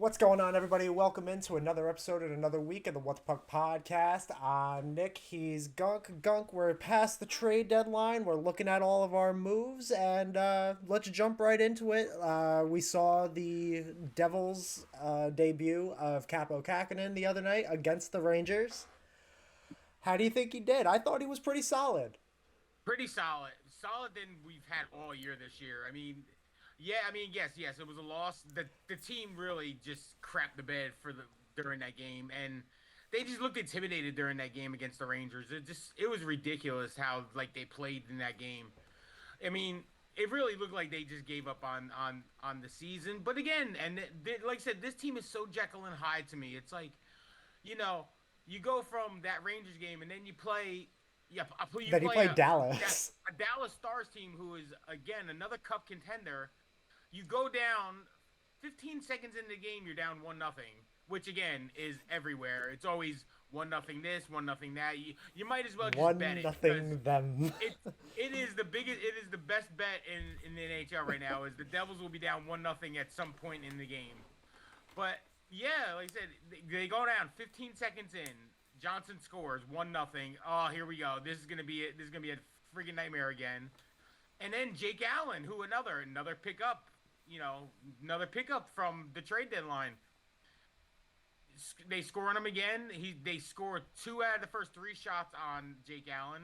What's going on, everybody? Welcome into another episode and another week of the What the Puck podcast. I'm Nick. He's Gunk. We're past the trade deadline. We're looking at all of our moves, and let's jump right into it. We saw the Devils' debut of Capo Kakinen the other night against the Rangers. How do you think he did? I thought he was pretty solid. Pretty solid, solid than we've had all year this year. Yes, it was a loss. The team really just crapped the bed for the during that game, and they just looked intimidated during that game against the Rangers. It was ridiculous how like they played in that game. I mean, it really looked like they just gave up on the season. But again, like I said, this team is so Jekyll and Hyde to me. It's like you know, you go from that Rangers game and then you play. Yeah, you Then he play played Dallas. a Dallas Stars team who is again another Cup contender. You go down 15 seconds into the game, you're down 1-0, which again is everywhere. It's always 1-0 this, 1-0 that. You might as well just bet One it because nothing them. it is the biggest, it is the best bet in the NHL right now. Is the Devils will be down 1-0 at some point in the game. But yeah, like I said, they go down 15 seconds in. Johnson scores 1-0. Oh, here we go. This is gonna be it. This is gonna be a freaking nightmare again. And then Jake Allen, who another pickup, another pickup from the trade deadline. They score on him again. They score two out of the first three shots on Jake Allen.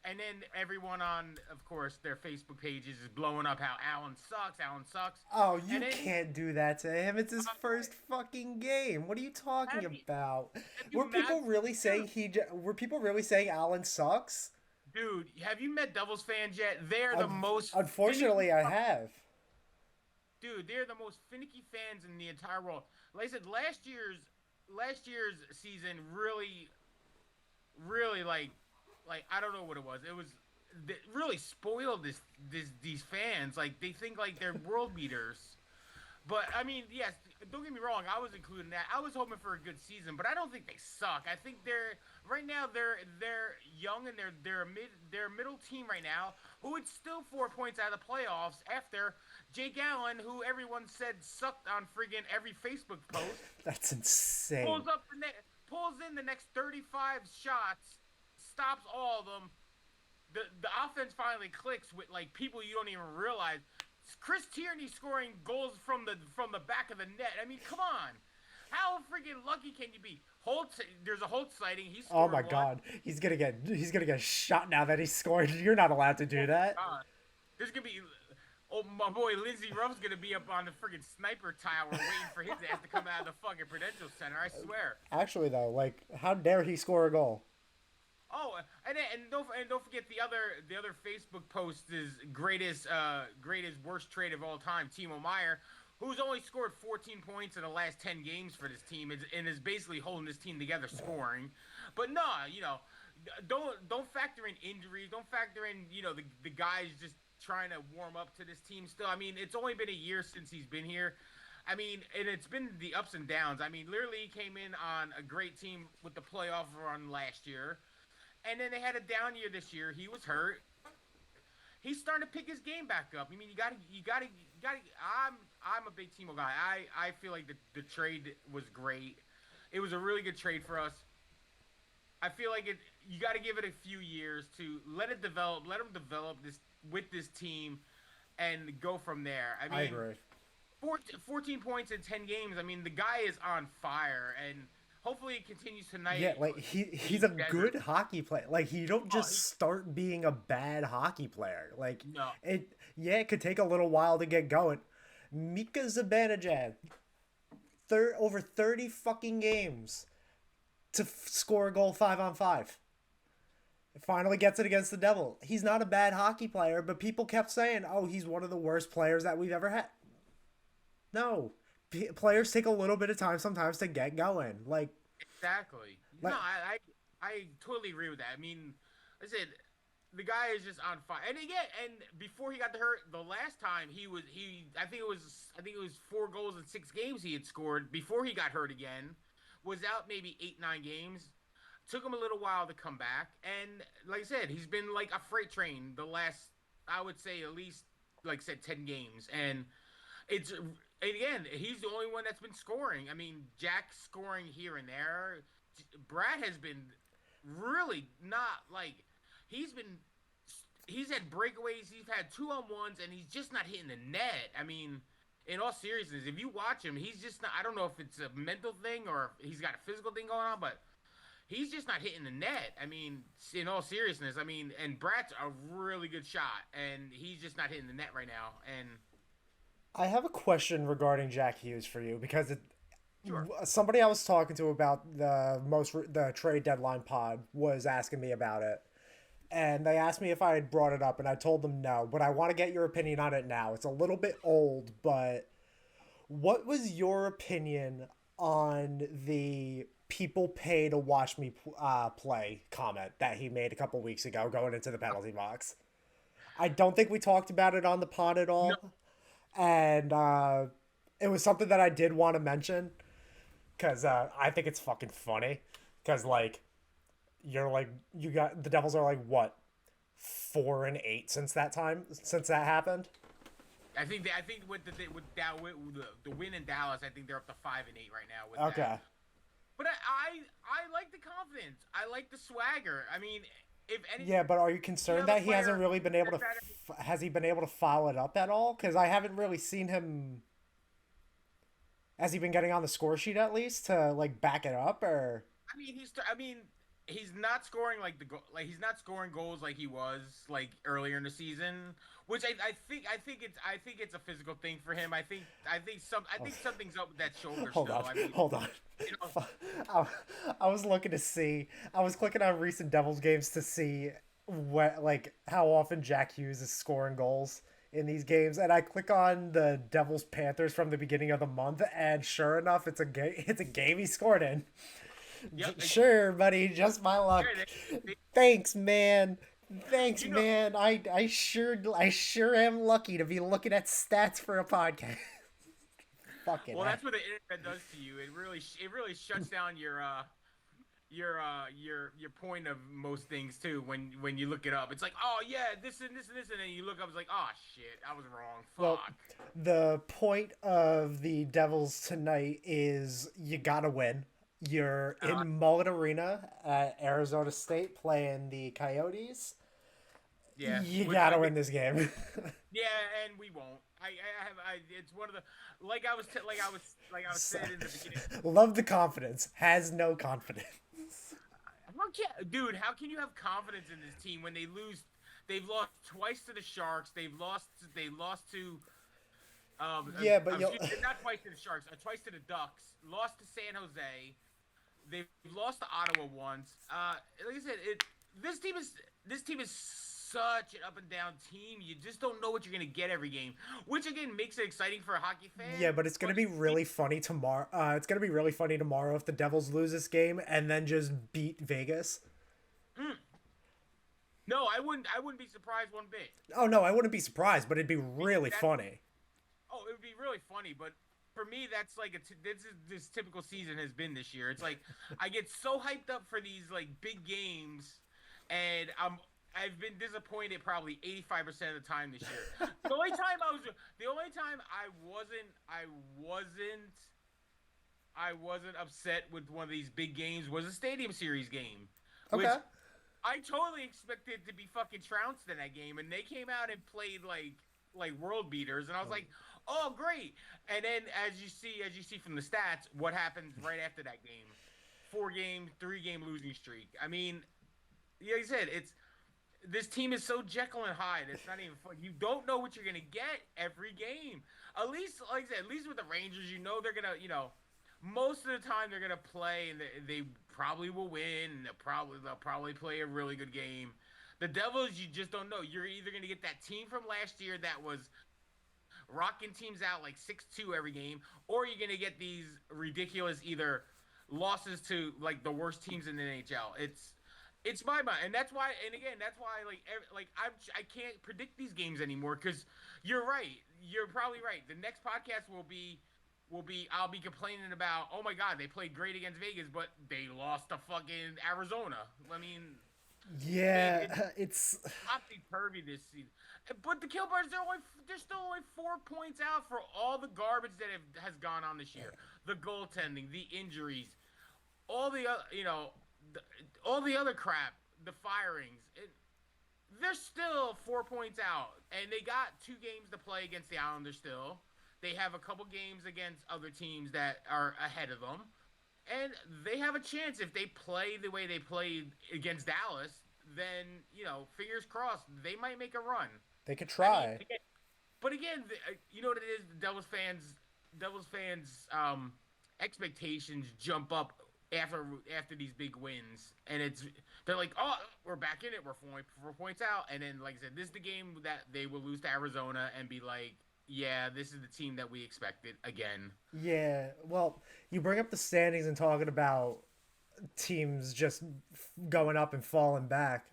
And then everyone on, of course, their Facebook pages is blowing up how Allen sucks. Allen sucks. Oh, you And then can't do that to him. It's his first fucking game. What are you talking have you about? have you Were met people really saying dude? were people really saying Allen sucks? Dude, have you met Devils fans yet? They're the most Unfortunately, finicky I have. dude. They're the most finicky fans in the entire world. Like I said, last year's season really like I don't know what it was. It was that really spoiled these fans. Like they think like they're world beaters. But I mean, yes, don't get me wrong. I was including that. I was hoping for a good season, but I don't think they suck. I think they're right now they're young and they're a middle team right now who would still 4 points out of the playoffs after Jake Allen, who everyone said sucked on friggin' every Facebook post, That's insane. pulls up pulls in the next 35 shots, stops all of them. The offense finally clicks with like people you don't even realize. Chris Tierney scoring goals from the back of the net. I mean, come on. How freaking lucky can you be? There's a Holt sighting. He Oh scored my one. god, he's gonna get shot now that he scored. You're not allowed to do Oh that. God. There's gonna be oh my boy Lindsey Ruff's gonna be up on the freaking sniper tower waiting for his ass to come out of the fucking Prudential Center. I swear. Actually, though, like, how dare he score a goal? Oh, and don't forget the other Facebook post is greatest worst trade of all time, Timo Meyer, who's only scored 14 points in the last 10 games for this team and is basically holding this team together scoring. But nah, don't factor in injuries, don't factor in the guys just trying to warm up to this team still. I mean, it's only been a year since he's been here. I mean, and it's been the ups and downs. I mean, literally he came in on a great team with the playoff run last year. And then they had a down year this year. He was hurt. He's starting to pick his game back up. I mean, you got to. I'm a big Timo guy. I feel like the trade was great. It was a really good trade for us. I feel like it. You got to give it a few years to let it develop. Let him develop this with this team, and go from there. I I mean, agree. 14 points in 10 games. I mean, the guy is on fire, and hopefully it continues tonight Yeah, like he's a against good Denver. hockey player. Like you don't Oh, just start being a bad hockey player. Like no, it could take a little while to get going. Mika Zibanejad, over 30 fucking games to score a goal 5-on-5. Finally gets it against the Devil. He's not a bad hockey player, but people kept saying, "Oh, he's one of the worst players that we've ever had." No, players take a little bit of time sometimes to get going. exactly. No, Like I totally agree with that. I mean, I said the guy is just on fire. And again, and before he got the hurt, the last time I think it was 4 goals in 6 games he had scored before he got hurt again. Was out maybe 8 9 games. Took him a little while to come back, and like I said, he's been like a freight train the last I would say at least like I said 10 games, and it's And again, he's the only one that's been scoring. I mean, Jack's scoring here and there. Brad has been really not like he's been he's had breakaways, he's had 2-on-1s, and he's just not hitting the net. I mean, in all seriousness, if you watch him, he's just not. I don't know if it's a mental thing or if he's got a physical thing going on, but he's just not hitting the net. I mean, in all seriousness, I mean, and Brad's a really good shot, and he's just not hitting the net right now. And I have a question regarding Jack Hughes for you because sure, somebody I was talking to about the trade deadline pod was asking me about it, and they asked me if I had brought it up, and I told them no. But I want to get your opinion on it now. It's a little bit old, but what was your opinion on the people pay to watch me play comment that he made a couple weeks ago going into the penalty box? I don't think we talked about it on the pod at no, all, and it was something that I did want to mention because I think it's fucking funny. Because like you got the Devils are like what 4-8 since that time since that happened. I think with the win in Dallas, I think they're up to 5-8 right now with Okay. that. But I like the confidence. I like the swagger. I mean, if any Yeah, but are you any concerned other that he hasn't player really been able to? that's better, Has he been able to follow it up at all? Because I haven't really seen him. Has he been getting on the score sheet at least to like back it up or? I mean, he's not scoring like he's not scoring goals like he was like earlier in the season, which I think it's a physical thing for him. I think something's up with that shoulder Hold still. on, I mean, hold on. you know, I, I was looking to see. I was clicking on recent Devils games to see what like how often Jack Hughes is scoring goals in these games, and I click on the Devils Panthers from the beginning of the month, and sure enough, it's a game. It's a game he scored in. yep. Sure, buddy, just my luck. Sure, Thanks, man. Thanks, you know, man. I sure am lucky to be looking at stats for a podcast. Fucking well, heck. that's what the internet does to you. It really shuts down your point of most things too when you look it up. It's like, oh yeah, this and this and this, and then you look up, it's like, oh shit, I was wrong. Well, Fuck. the point of the Devils tonight is you gotta win. You're Uh, in Mullet Arena at Arizona State playing the Coyotes. yeah, You which gotta I win mean, this game. yeah, and we won't. It's one of the like I was saying in the beginning. Love the confidence. Has no confidence. How can you have confidence in this team when they lose? They've lost twice to the Sharks. They lost to Yeah, but you'll. excuse me, not twice to the Sharks, twice to the Ducks. Lost to San Jose. They've lost to Ottawa once. Like I said, this team is such an up and down team. You just don't know what you're gonna get every game, which again makes it exciting for a hockey fan. Yeah, but it's gonna be really funny tomorrow. It's gonna be really funny tomorrow if the Devils lose this game and then just beat Vegas. Mm. No, I wouldn't. I wouldn't be surprised one bit. Oh no, I wouldn't be surprised, but it'd be really That funny. Oh, it would be really funny, but for me, that's like this typical season has been this year. It's like I get so hyped up for these like big games, and I've been disappointed probably 85% of the time this year. The only time I wasn't upset with one of these big games was a Stadium Series game, which Okay. I totally expected to be fucking trounced in that game, and they came out and played like world beaters, and I was like, oh great. And then as you see from the stats, what happened right after that game? 4-game, 3-game losing streak. I mean, like I said, this team is so Jekyll and Hyde. It's not even fun. You don't know what you're gonna get every game. At least, like I said, at least with the Rangers, you know they're gonna, most of the time they're gonna play and they probably will win. And they'll probably play a really good game. The Devils, you just don't know. You're either gonna get that team from last year that was rocking teams out like 6-2 every game, or you're gonna get these ridiculous either losses to like the worst teams in the NHL. It's my mind, and that's why. And again, that's why I can't predict these games anymore because you're right. You're probably right. The next podcast will be I'll be complaining about, oh my god, they played great against Vegas, but they lost to fucking Arizona. I mean, It's Yeah, it's topsy turvy this season. But the Killbirds, they're still only 4 points out for all the garbage that has gone on this year. The goaltending, the injuries, all the the, all the other crap, the firings. They're still 4 points out, and they got 2 games to play against the Islanders. Still, they have a couple games against other teams that are ahead of them, and they have a chance if they play the way they played against Dallas. Then fingers crossed, they might make a run. they could I mean, try. but again, you know what it is? The Devils fans, expectations jump up after these big wins, and they're like, oh, we're back in it. We're 4 points out, and then like I said, this is the game that they will lose to Arizona and be like, yeah, this is the team that we expected again. Yeah, well, you bring up the standings and talking about teams just going up and falling back.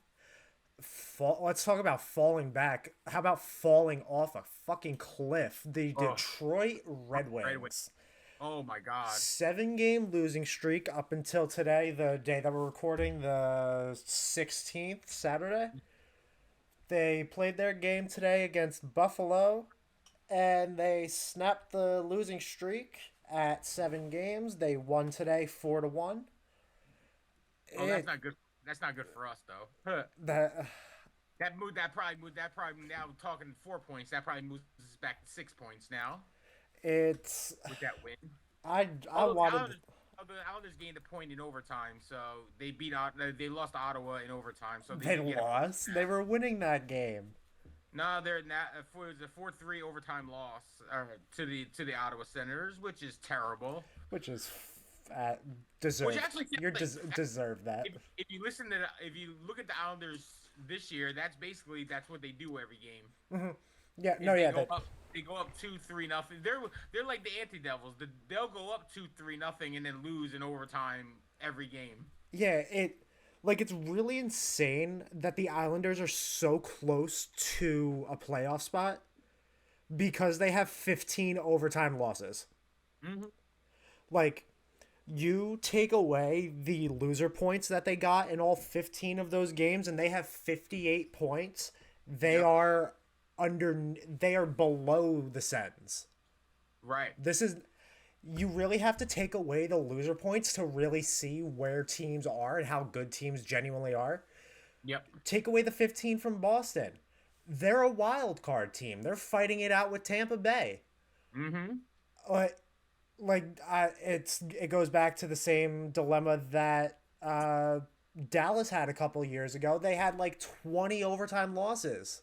Let's talk about falling back. How about falling off a fucking cliff? The Oh, Detroit Red Red Wings. Wings. Oh my God. 7 game losing streak up until today, the day that we're recording, the 16th, Saturday. They played their game today against Buffalo, and they snapped the losing streak at 7 games. They won today 4-1. Oh, that's It not good. That's not good for us though. that That probably now talking 4 points. That probably moves us back to 6 points now it's with that win. I Although wanted the Islanders gained a point in overtime, so they lost to Ottawa in overtime, so they they didn't get a point. lost. They were winning that game, No, they're not. It was a 4-3 overtime loss to the Ottawa Senators, which is terrible. which is Which deserved. actually You like, deserve that. if you look at the Islanders this year, that's what they do every game. Yeah, Is no, yeah, that they go up 2-3 nothing. They're like the anti devils. They'll go up 2-3 nothing and then lose in overtime every game. yeah, it's really insane that the Islanders are so close to a playoff spot because they have 15 overtime losses. Mm-hmm. Like, you take away the loser points that they got in all 15 of those games and they have 58 points. They Yep. are they are below the Sens. Right. This is You really have to take away the loser points to really see where teams are and how good teams genuinely are. Yep. Take away the 15 from Boston. They're a wild card team. They're fighting it out with Tampa Bay. Mm-hmm. Uh, it goes back to the same dilemma that Dallas had a couple years ago. They had like 20 overtime losses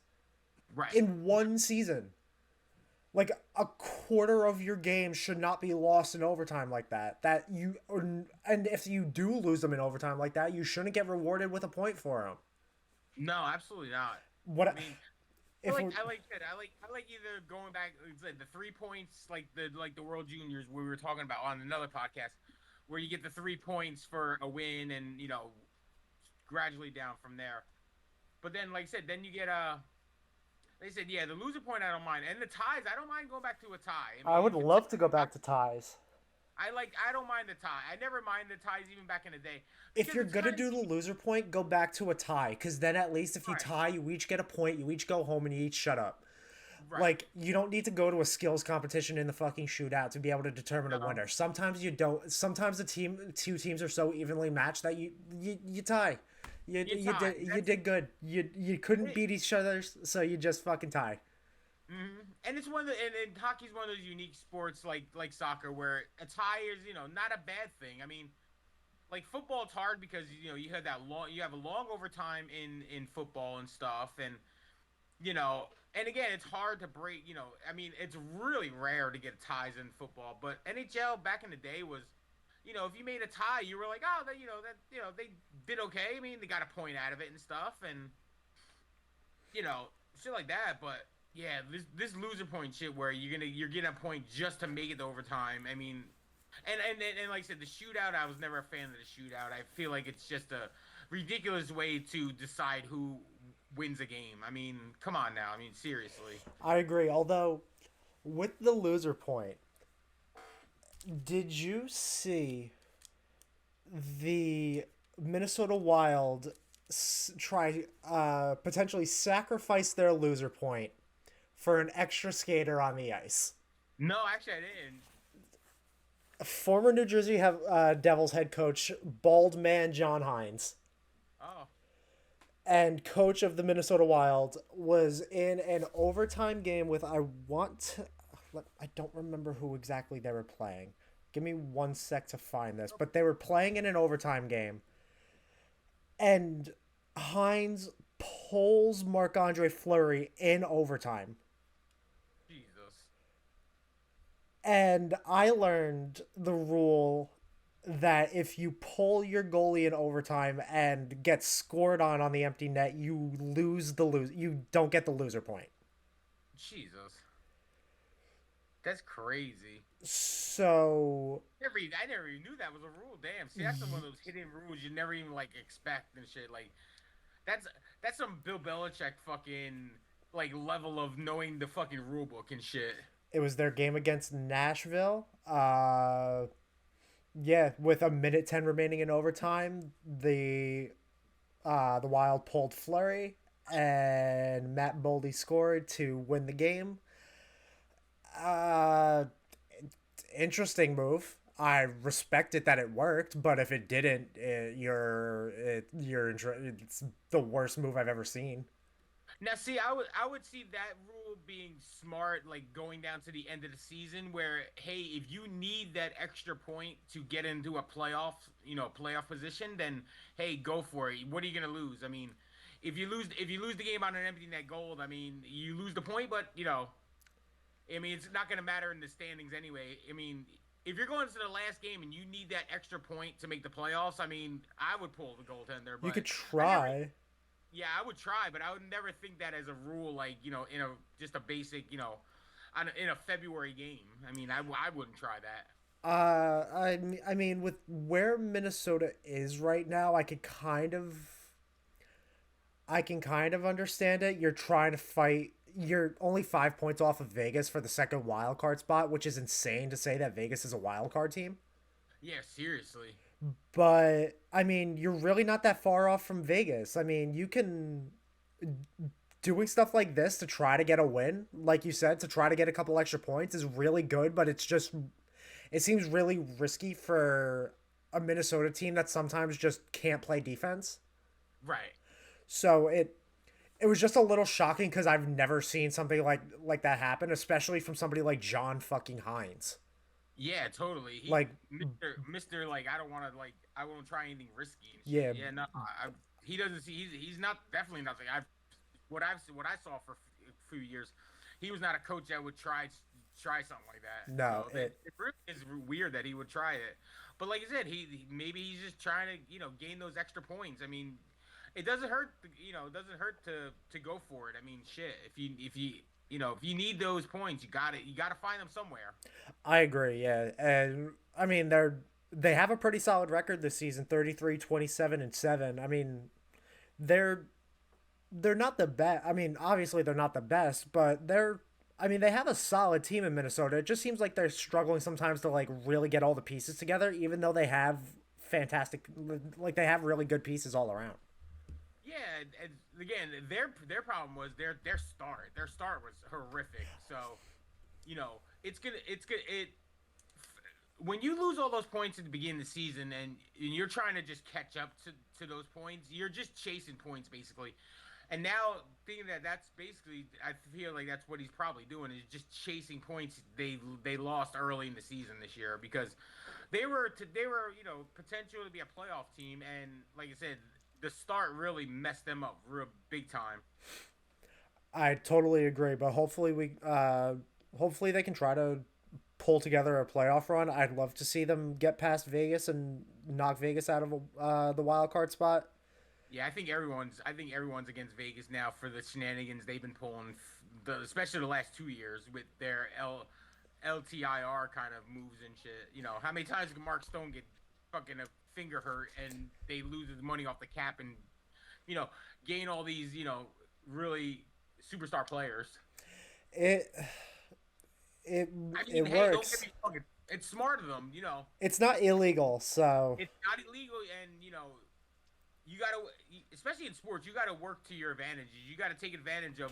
Right. in one season. Like a quarter of your games should not be lost in overtime like that. And if you do lose them in overtime like that, you shouldn't get rewarded with a point for them. No, absolutely not. What I mean, if we- I like either going back like the 3 points like the World Juniors we were talking about on another podcast, where you get the 3 points for a win and gradually down from there. But then, like I said, then you get they said, yeah, the loser point I don't mind, and the ties I don't mind going back to a tie. I would love to go back to ties. I don't mind the tie. I never mind the ties even back in the day. If Because you're the gonna ties- do the loser point, go back to a tie, because then at least if you Right. tie, you each get a point, you each go home, and you each shut up. right. Like, you don't need to go to a skills competition in the fucking shootout to be able to determine a No. winner. Sometimes you don't. Sometimes two teams are so evenly matched that you tie. You tie. did good. You couldn't beat each other, so you just fucking tie. And it's one of and hockey's one of those unique sports like soccer where a tie is not a bad thing. I mean, like football, it's hard because you have a long overtime in football and stuff, and and again it's hard to break. I mean it's really rare to get ties in football, but NHL back in the day was. If you made a tie, you were like, oh, they did okay. I mean, they got a point out of it and stuff, and shit like that. But yeah, this loser point shit where you're getting a point just to make it to overtime. I mean, and like I said, the shootout. I was never a fan of the shootout. I feel like it's just a ridiculous way to decide who wins a game. I mean, come on now. I mean, seriously. I agree. Although, with the loser point, did you see the Minnesota Wild try potentially sacrifice their loser point for an extra skater on the ice. No, actually, I didn't. Former New Jersey Devils head coach Bald Man John Hines Oh, and coach of the Minnesota Wild was in an overtime game with I don't remember who exactly they were playing. Give me one sec to find this, but they were playing in an overtime game, and Hines pulls Marc Andre Fleury in overtime. Jesus. And I learned the rule that if you pull your goalie in overtime and get scored on the empty net, you don't get the loser point. Jesus. That's crazy. So I never even knew that was a rule. Damn. See, that's one of those hidden rules you never even like expect and shit. Like that's that's some Bill Belichick fucking like level of knowing the fucking rule book and shit. it was their game against Nashville. Yeah, with a minute 10 remaining in overtime, the Wild pulled Flurry and Matt Boldy scored to win the game. Uh, Interesting move. I respect it that it worked, but if it didn't, it's the worst move I've ever seen. Now, see, I would see that rule being smart, like going down to the end of the season, where hey, if you need that extra point to get into a playoff, playoff position, then hey, go for it. What are you gonna lose? I mean, if you lose the game on an empty net goal, I mean, you lose the point, but I mean, it's not gonna matter in the standings anyway. I mean, if you're going to the last game and you need that extra point to make the playoffs, I mean, I would pull the goaltender, You but could I never try. yeah, I would try, but I would never think that as a rule, like in a just a basic, in a February game. I mean, I wouldn't try that. I mean, with where Minnesota is right now, I can kind of understand it. You're trying to fight. You're only 5 points off of Vegas for the second wild card spot, which is insane to say that Vegas is a wild card team. Yeah, seriously. But I mean, you're really not that far off from Vegas. I mean, you can doing stuff like this to try to get a win, like you said, to try to get a couple extra points is really good, but it seems really risky for a Minnesota team that sometimes just can't play defense. Right. So it was just a little shocking because I've never seen something like that happen, especially from somebody like John fucking Hines. Yeah, totally. Like, Mister, like I don't want to like I won't try anything risky and shit. yeah, Yeah, no, he doesn't see. He's not definitely nothing. What I saw for a few years, he was not a coach that would try something like that. no, So it really is weird that he would try it. But like I said, maybe he's just trying to gain those extra points. I mean, it doesn't hurt. It doesn't hurt to go for it. I mean, shit. If you need those points, you got to find them somewhere. I agree. Yeah, and I mean they have a pretty solid record this season, 33-27-7. I mean, they're they're not the best. I mean, obviously they're not the best, but I mean, they have a solid team in Minnesota. It just seems like they're struggling sometimes to like really get all the pieces together, even though they have fantastic, like they have really good pieces all around. Yeah, and again, their problem was their start. Their start was horrific. So, it's good. When you lose all those points at the beginning of the season and you're trying to just catch up to those points, you're just chasing points basically. And now thinking that that's basically, I feel like that's what he's probably doing is just chasing points they lost early in the season this year because they were potential to be a playoff team and like I said the start really messed them up real big time. I totally agree, but hopefully they can try to pull together a playoff run. I'd love to see them get past Vegas and knock Vegas out of the wild card spot. Yeah, I think everyone's against Vegas now for the shenanigans they've been pulling, especially the last 2 years with their LTIR kind of moves and shit. How many times can Mark Stone get fucking a finger hurt and they lose the money off the cap and you know gain all these really superstar players? It it I mean, it hey, don't get works. me wrong. It's smart of them. It's not illegal, so It's not illegal, and you got to, especially in sports, you got to work to your advantages. You got to take advantage of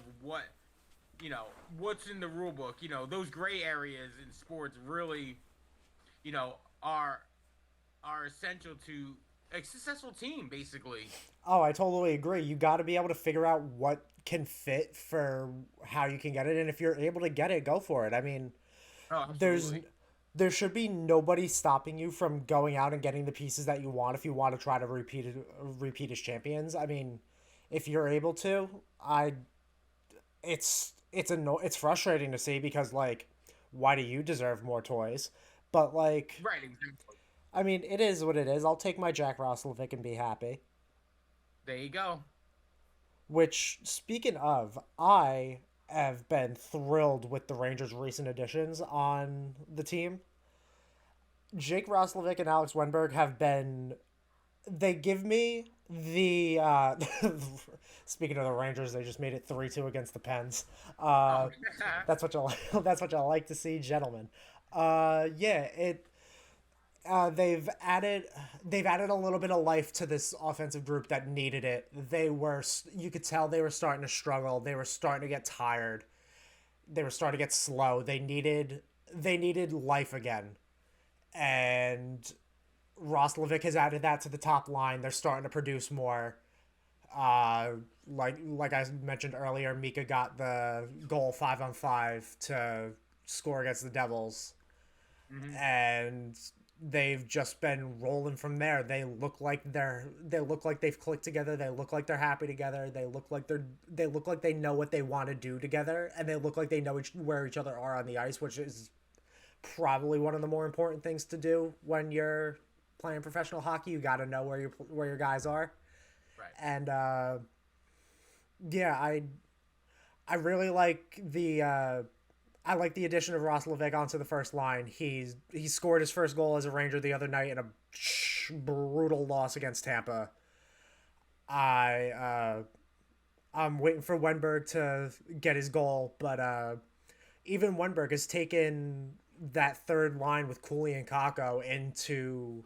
what's in the rule book. Those gray areas in sports really, you know, are are essential to a successful team, basically. Oh, I totally agree. You got to be able to figure out what can fit for how you can get it, and if you're able to get it, go for it. I mean, Oh, there's absolutely. there should be nobody stopping you from going out and getting the pieces that you want if you want to try to repeat as champions. I mean, if you're able to, I it's frustrating to see because like why do you deserve more toys? But like Right, exactly. I mean, it is what it is. I'll take my Jack Roslovic and be happy. There you go. Which, speaking of, I have been thrilled with the Rangers' recent additions on the team. Jake Roslovic and Alex Wenberg have been. They give me the. Speaking of the Rangers, they just made it 3-2 against the Pens. Oh, That's what you that's what you like to see, gentlemen. Yeah, it they've added a little bit of life to this offensive group that needed it. You could tell they were starting to struggle. They were starting to get tired. They were starting to get slow. They needed life again. And Roslovic has added that to the top line. They're starting to produce more. Uh, like I mentioned earlier, Mika got the goal 5-on-5 to score against the Devils, hmm and they've just been rolling from there. They look like they've clicked together. They look like they're happy together. They look like they know what they want to do together, and they look like they know where each other are on the ice, which is probably one of the more important things to do when you're playing professional hockey. You got to know where your guys are, right. and yeah, I really like the I like the addition of Roslovic onto the first line. He scored his first goal as a Ranger the other night in a brutal loss against Tampa. I I'm waiting for Wenberg to get his goal, but even Wenberg has taken that third line with Cooley and Kako into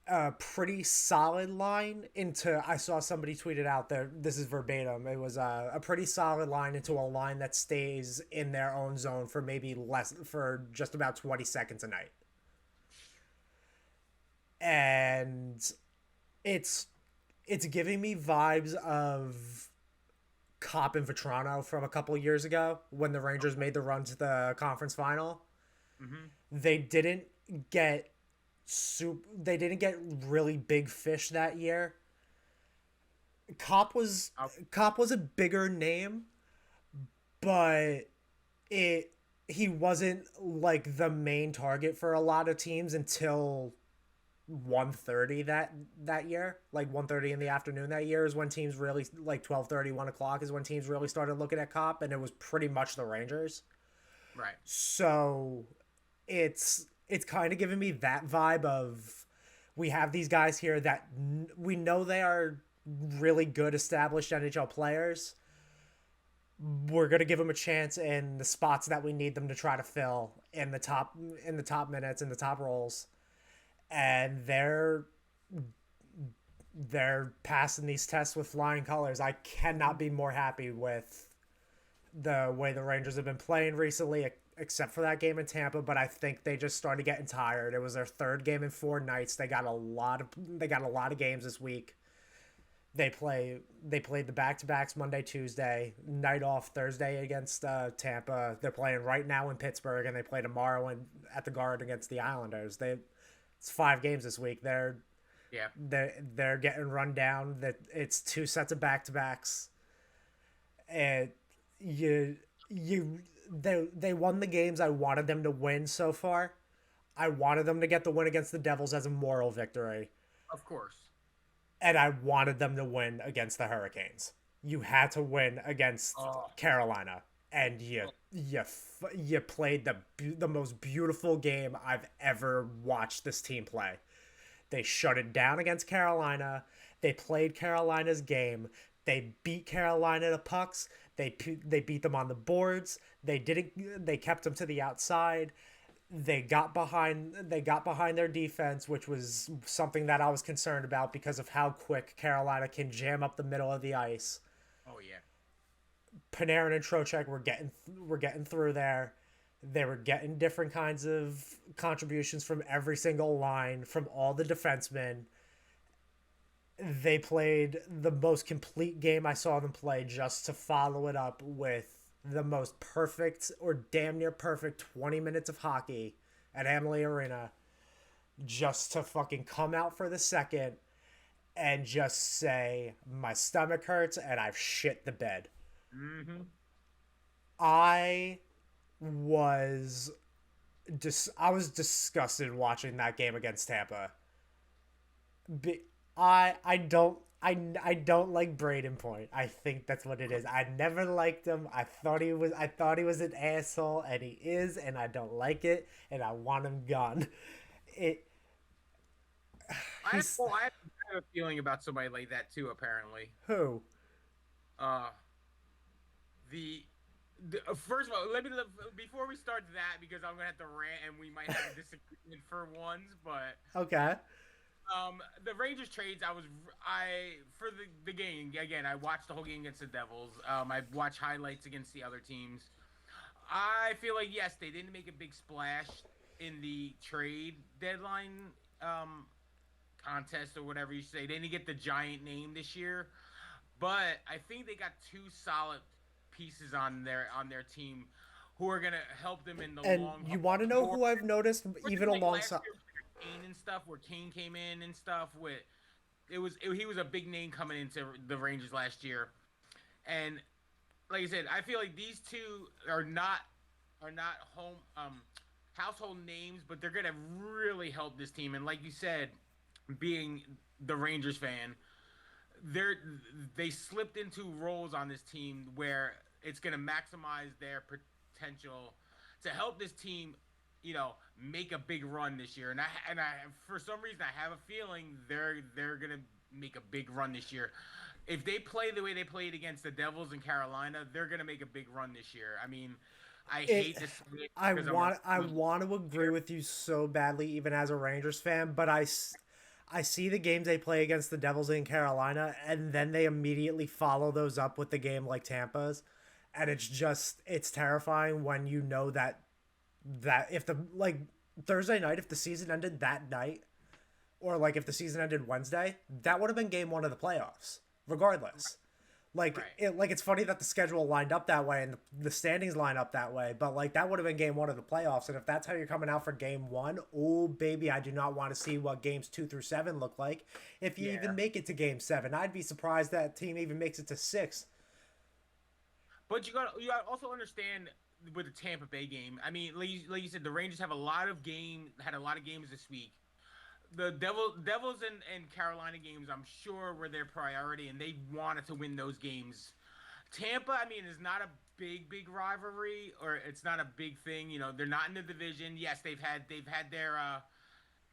a pretty solid line into I saw somebody tweeted out there, this is verbatim, it was a pretty solid line into a line that stays in their own zone for maybe less for just about 20 seconds a night. And it's it's giving me vibes of Cop and Vetrano from a couple of years ago when the Rangers made the run to the conference final. hmm They didn't get they didn't get really big fish that year. Cop was Oh, Cop was a bigger name, but it he wasn't like the main target for a lot of teams until 1:30 that year. Like 1:30 in the afternoon that year is when teams really like 12:30 1 o'clock is when teams really started looking at Cop, and it was pretty much the Rangers. right. So it's kind of giving me that vibe of we have these guys here that we know they are really good established NHL players. We're gonna give them a chance in the spots that we need them to try to fill in the top minutes in the top roles, and they're passing these tests with flying colors. I cannot be more happy with the way the Rangers have been playing recently, except for that game in Tampa. But I think they just started getting tired. It was their third game in 4 nights. They got a lot of games this week. They played the back to backs Monday, Tuesday, night off Thursday against Tampa. They're playing right now in Pittsburgh, and they play tomorrow at the Garden against the Islanders. It's 5 games this week. Yeah. They're getting run down. That it's 2 sets of back to backs, and you you they won the games I wanted them to win so far. I wanted them to get the win against the Devils as a moral victory, Of course. and I wanted them to win against the Hurricanes. You had to win against Oh, Carolina, and you played the most beautiful game I've ever watched this team play. They shut it down against Carolina. They played Carolina's game. They beat Carolina to pucks. They beat them on the boards. They didn't. They kept them to the outside. They got behind their defense, which was something that I was concerned about because of how quick Carolina can jam up the middle of the ice. Oh yeah. Panarin and Trocheck were getting through there. They were getting different kinds of contributions from every single line from all the defensemen. They played the most complete game I saw them play, just to follow it up with the most perfect or damn near perfect 20 minutes of hockey at Amalie Arena, just to fucking come out for the second and just say, my stomach hurts and I've shit the bed. Mm-hmm. I was I was disgusted watching that game against Tampa. I don't like Braden Point. I think that's what it is. I never liked him. I thought he was an asshole, and he is, and I don't like it, and I want him gone. It he's I have a feeling about somebody like that too. Apparently, who? uh, the, first of all, before we start that, because I'm gonna have to rant and we might have a disagreement for once, but Okay. the Rangers trades, I for the game again. I watched the whole game against the Devils. I watched highlights against the other teams. I feel like yes, they didn't make a big splash in the trade deadline contest or whatever you say. They didn't get the giant name this year, but I think they got two solid pieces on their team who are gonna help them in the And long you haul. want to know who I've noticed even Like last alongside? year with Kane and stuff, where Kane came in and stuff. He was a big name coming into the Rangers last year, and like I said, I feel like these two are not home household names, but they're gonna really help this team. And like you said, being the Rangers fan, they're they slipped into roles on this team where it's gonna maximize their potential to help this team, make a big run this year. And I for some reason I have a feeling they're gonna make a big run this year. If they play the way they played against the Devils in Carolina, they're gonna make a big run this year. I mean, I It hate to say it I because want I want to agree with you so badly, even as a Rangers fan, but I see the games they play against the Devils in Carolina, and then they immediately follow those up with the game like Tampa's, and it's terrifying when you know that if the like Thursday night, if the season ended that night, or like if the season ended Wednesday, that would have been game one of the playoffs, regardless. right. It's funny that the schedule lined up that way and the standings line up that way, but like that would have been game one of the playoffs. And if that's how you're coming out for game one, oh baby, I do not want to see what games 2 through 7 look like. If you Yeah. even make it to game 7, I'd be surprised that team even makes it to 6. But you got to also understand with the Tampa Bay game. I mean, like you said, the Rangers have had a lot of games this week. The Devils and Carolina games, I'm sure, were their priority, and they wanted to win those games. Tampa, I mean, is not a big rivalry, or it's not a big thing. They're not in the division. Yes, they've had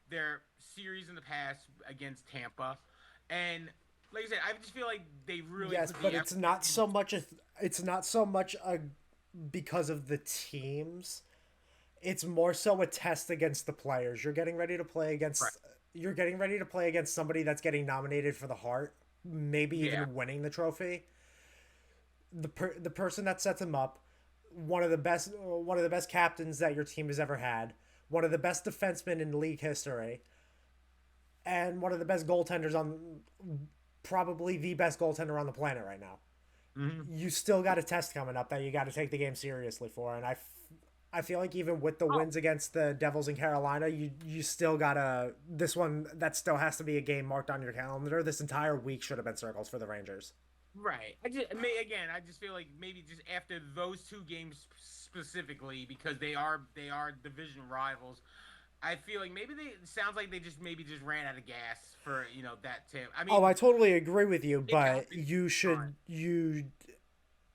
their series in the past against Tampa, and like I said, I just feel like they really Yes, put but the it's effort not in. so much a because of the teams. It's more so a test against the players. Right. You're getting ready to play against somebody that's getting nominated for the Hart, maybe Yeah. even winning the trophy. The person that sets him up, one of the best captains that your team has ever had, one of the best defensemen in league history, and one of the best goaltenders on probably the best goaltender on the planet right now. Hmm. You still got a test coming up that you got to take the game seriously for, and I feel like even with the Oh, wins against the Devils in Carolina, you still gotta this one that still has to be a game marked on your calendar. This entire week should have been circles for the Rangers. right. I just feel like maybe just after those two games specifically, because they are division rivals. I feel like maybe it sounds like they just maybe just ran out of gas for that tip. I Oh, mean, I totally agree with you, it but happens all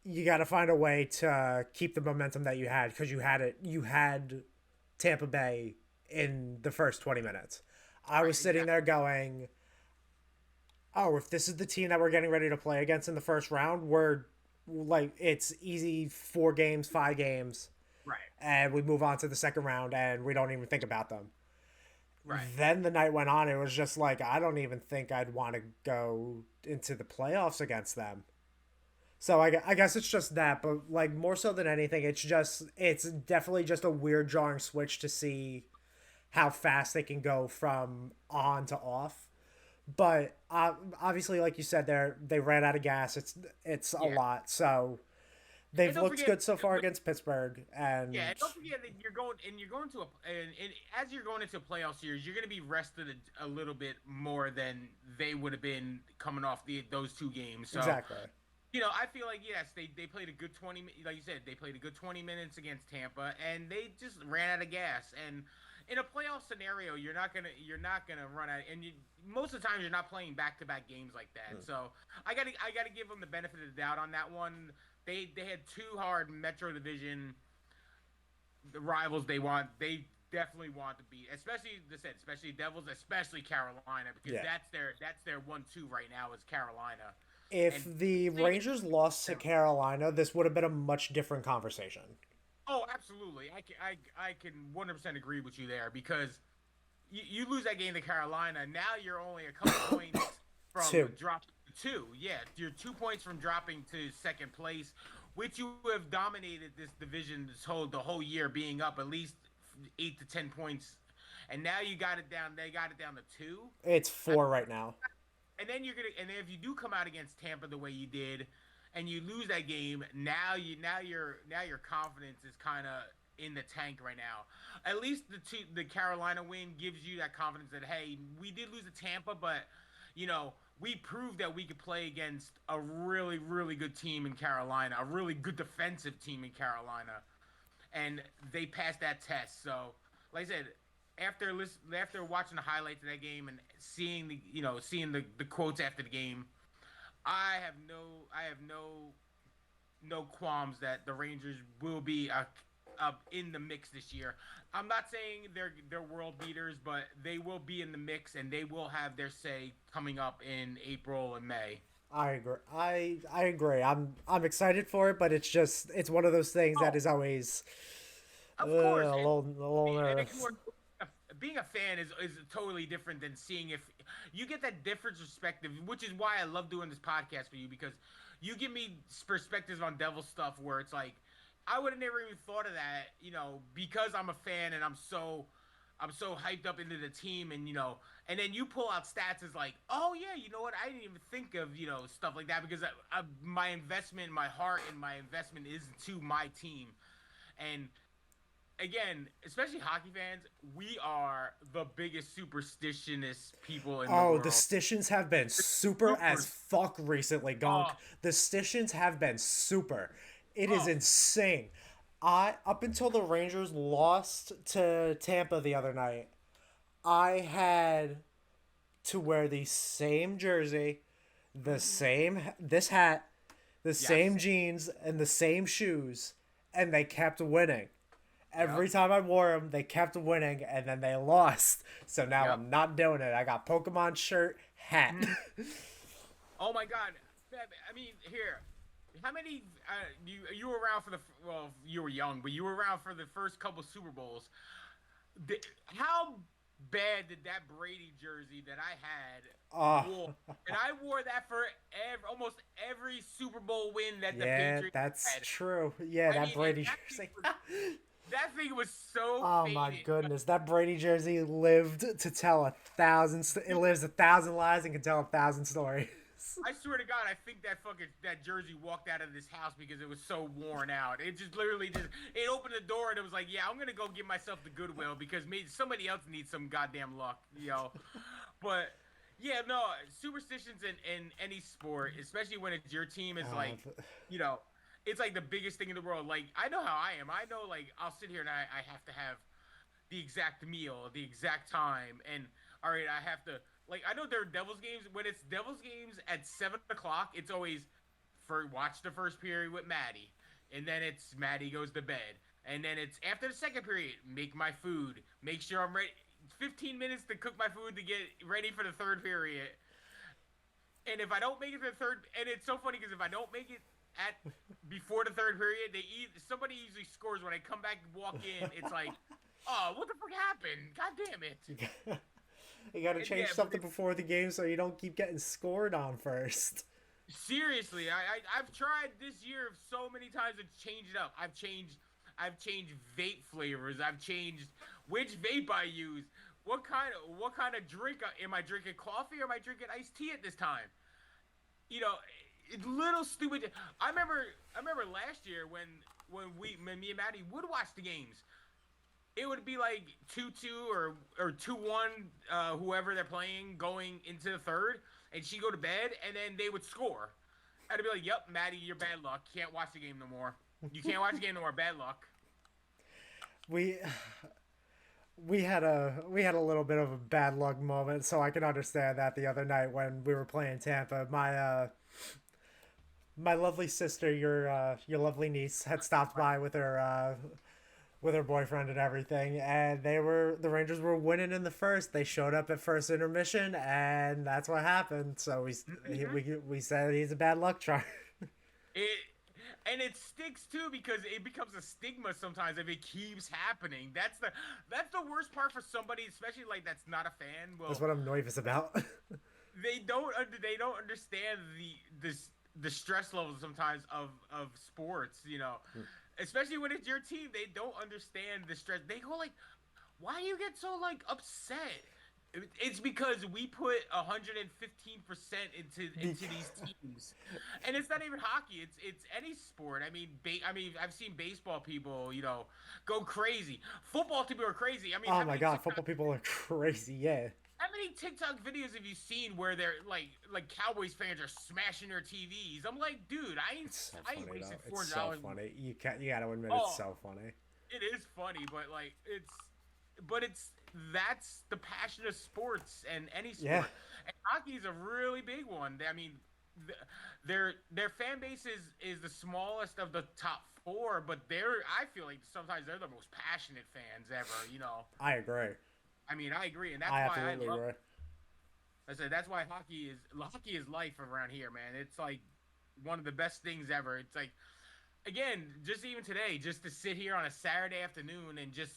you got to find a way to keep the momentum that you had because you had Tampa Bay in the first 20 minutes. I right, was sitting exactly. there going, "Oh, if this is the team that we're getting ready to play against in the first round, we're like it's easy 4 games, 5 games." Right. and we move on to the second round and we don't even think about them. Right. Then the night went on, it was just like, I don't even think I'd want to go into the playoffs against them. So I guess it's just that, but like more so than anything, it's definitely just a weird drawing switch to see how fast they can go from on to off. But obviously, like you said, they ran out of gas. It's a Yeah. lot. So And they've don't looked forget, good so far against Pittsburgh, yeah, and and don't forget that you're going to and as you're going into a playoff series, you're going to be rested a little bit more than they would have been coming off those two games. So, exactly. I feel like yes, they played a good 20, like you said, they played a good 20 minutes against Tampa, and they just ran out of gas. And in a playoff scenario, you're not gonna run out, and most of the time you're not playing back to back games like that. So I gotta give them the benefit of the doubt on that one. They had two hard Metro Division rivals. They definitely want to beat, especially Devils, especially Carolina, because Yeah. that's their 1-2 right now is Carolina. If And the Rangers lost to Carolina, this would have been a much different conversation. oh, absolutely, I can 100% agree with you there because you lose that game to Carolina. Now you're only a couple points from Two. dropping to two. Yeah, you're 2 points from dropping to second place, which you have dominated this division the whole year, being up at least 8 to 10 points, and now you got it down. They got it down to two. It's I, 4 right now. and then and then if you do come out against Tampa the way you did, and you lose that game, now your confidence is kind of in the tank right now. At least the Carolina win gives you that confidence that hey, we did lose to Tampa, but we proved that we could play against a really really good team in Carolina, a really good defensive team in Carolina, and they passed that test. So, like I said, after watching the highlights of that game and seeing the quotes after the game, I have no qualms that the Rangers will be in the mix this year. I'm not saying they're world beaters, but they will be in the mix and they will have their say coming up in April and May. I agree. I agree. I'm excited for it, but it's one of those things that Oh, is always of course, a little and nervous. being a fan is totally different than seeing if you get that different perspective, which is why I love doing this podcast for you because you give me perspectives on Devil stuff where it's like I would have never even thought of that, because I'm a fan and I'm so hyped up into the team and then you pull out stats as like, oh yeah, you know what? I didn't even think of stuff like that because my investment, my heart, and my investment is to my team, and again, especially hockey fans, we are the biggest superstitious people in the Oh, the world. Stitians have been super as Super. fuck recently, Gunk. Oh, The Stitians have been super. It is oh, insane. I up until the Rangers lost to Tampa the other night, I had to wear the same jersey, the same this hat, the same yes. jeans, and the same shoes, and they kept winning. Yep. Every time I wore them, they kept winning, and then they lost. So now Yep. I'm not doing it. I got Pokemon shirt, hat. Mhm. Oh my God. I mean, here, how many you were around for well, you were young, but you were around for the first couple Super Bowls. How bad did that Brady jersey that I had Oh, wore? And I wore that for almost every Super Bowl win that the yeah, Patriots that's had. true. Yeah, I that mean, and Brady that thing jersey. was that thing was so Oh my faded. goodness, that Brady jersey lived to tell it lives 1,000 lies and can tell 1,000 stories. I swear to God, I think that jersey walked out of this house because it was so worn out. It just literally it opened the door and it was like, yeah, I'm gonna go give myself the Goodwill because maybe somebody else needs some goddamn luck. But yeah, no, superstitions in any sport, especially when it's your team, is Uh, like, you know, it's like the biggest thing in the world. Like I know how I am. I know like I'll sit here and I have to have the exact meal, the exact time, and all right, I have to like I know there are Devils games. When it's Devils games at 7 o'clock, it's always for watch the first period with Maddie, and then it's Maddie goes to bed, and then it's after the second period, make my food, make sure I'm ready. 15 minutes to cook my food to get ready for the third period. And if I don't make it to the third, and it's so funny because if I don't make it at before the third period, somebody usually scores when I come back and walk in. It's like, oh, what the fuck happened? God damn it! You got to And change yeah, but something before the game so you don't keep getting scored on first. seriously, I've tried this year so many times to change it up. I've changed vape flavors. I've changed which vape I use. What kind of drink am I drinking? Coffee or am I drinking iced tea at this time? You know, it's little stupid. I remember last year when me and Maddie would watch the games. It would be like 2-2 or 2-1, whoever they're playing going into the third, and she'd go to bed, and then they would score. I'd be like, "Yep, Maddie, you're bad luck. Can't watch the game no more. You can't watch the game no more. Bad luck." We we had a little bit of a bad luck moment, so I can understand that the other night when we were playing Tampa. My lovely sister, your lovely niece, had stopped by with her boyfriend and everything, and the Rangers were winning in the first. They showed up at first intermission, and that's what happened. So we said he's a bad luck charm. It and it sticks too because it becomes a stigma sometimes if it keeps happening. That's the worst part for somebody, especially like that's not a fan. That's Well, what I'm nervous about. they don't understand the stress levels sometimes of sports. Especially when it's your team, they don't understand the stress. They go like, "Why do you get so like upset?" It's because we put 115% into these teams, and it's not even hockey. It's any sport. I mean, I've seen baseball people, go crazy. Football people are crazy. I mean, Oh my god, football people are crazy. Yeah, how many TikTok videos have you seen where they're like Cowboys fans are smashing their TVs? I'm like, dude, I ain't it's so I funny ain't wasted though. It's so $4. funny. You gotta admit it's Oh, so funny. it is funny, but like but that's the passion of sports and any Yeah, sport. And hockey is a really big one. I mean, their fan base is the smallest of the top four, but I feel like sometimes they're the most passionate fans ever. I agree. I mean, I agree, and that's I why I absolutely love. agree. I said that's why hockey is life around here, man. It's like one of the best things ever. It's like again, just even today, just to sit here on a Saturday afternoon and just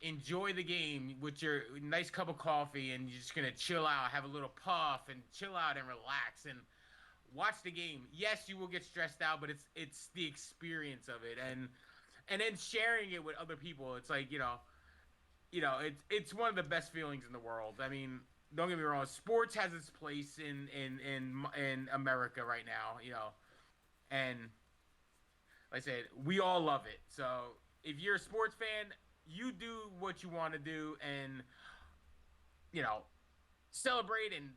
enjoy the game with your nice cup of coffee, and you're just gonna chill out, have a little puff, and chill out and relax and watch the game. Yes, you will get stressed out, but it's the experience of it, and then sharing it with other people. It's like it's one of the best feelings in the world. I mean, don't get me wrong, sports has its place in America right now. And like I said, we all love it. So if you're a sports fan, you do what you want to do, and you know, celebrate and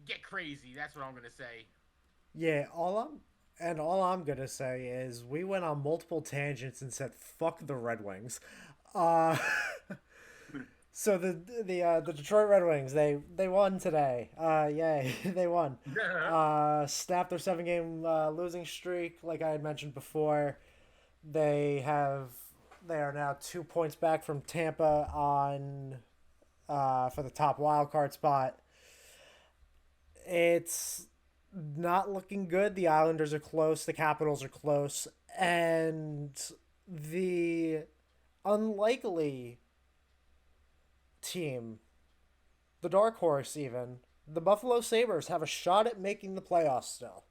get crazy. That's what I'm gonna say. Yeah, all I'm gonna say is we went on multiple tangents and said fuck the Red Wings. Uh, so the Detroit Red Wings they won today. Yay, they won. Snapped their 7 game losing streak, like I had mentioned before. They have they are now 2 points back from Tampa on for the top wild card spot. It's not looking good. The Islanders are close. The Capitals are close, and the unlikely team, the dark horse, even the Buffalo Sabres, have a shot at making the playoffs still.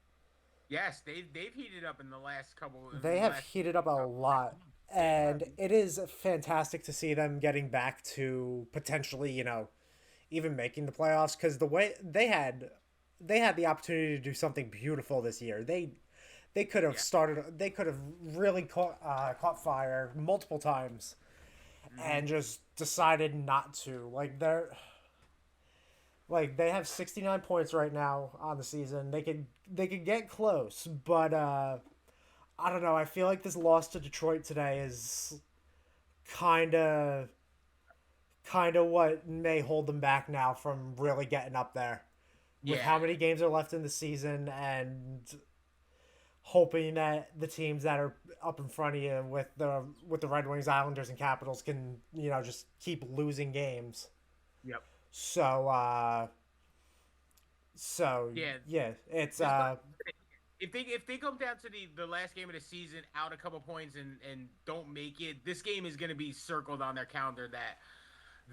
Yes, they've heated up in the last couple. They In the have last heated up a lot, and it is fantastic to see them getting back to potentially, even making the playoffs, because the way they had the opportunity to do something beautiful this year. They could have Yeah. started. They could have really caught fire multiple times, Hmm. and just decided not to. They have 69 points right now on the season. They could get close, but I don't know. I feel like this loss to Detroit today is kind of kind of what may hold them back now from really getting up there. With Yeah. how many games are left in the season, and hoping that the teams that are up in front of you with the Red Wings, Islanders, and Capitals can just keep losing games. Yep. So so Yeah. yeah, it's This if they come down to the last game of the season out a couple points and don't make it, this game is going to be circled on their calendar that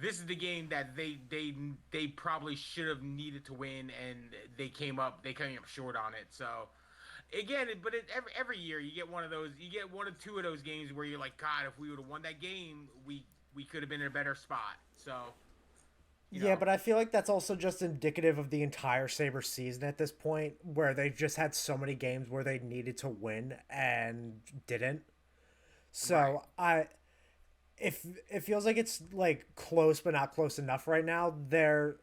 this is the game that they probably should have needed to win, and they came up short on it. So again, but every year you get one of those, you get one or two of those games where you're like, God, if we would have won that game, we could have been in a better spot. So Yeah, but I feel like that's also just indicative of the entire Sabres season at this point, where they've just had so many games where they needed to win and didn't. right, So if it feels like it's like close but not close enough right now, they're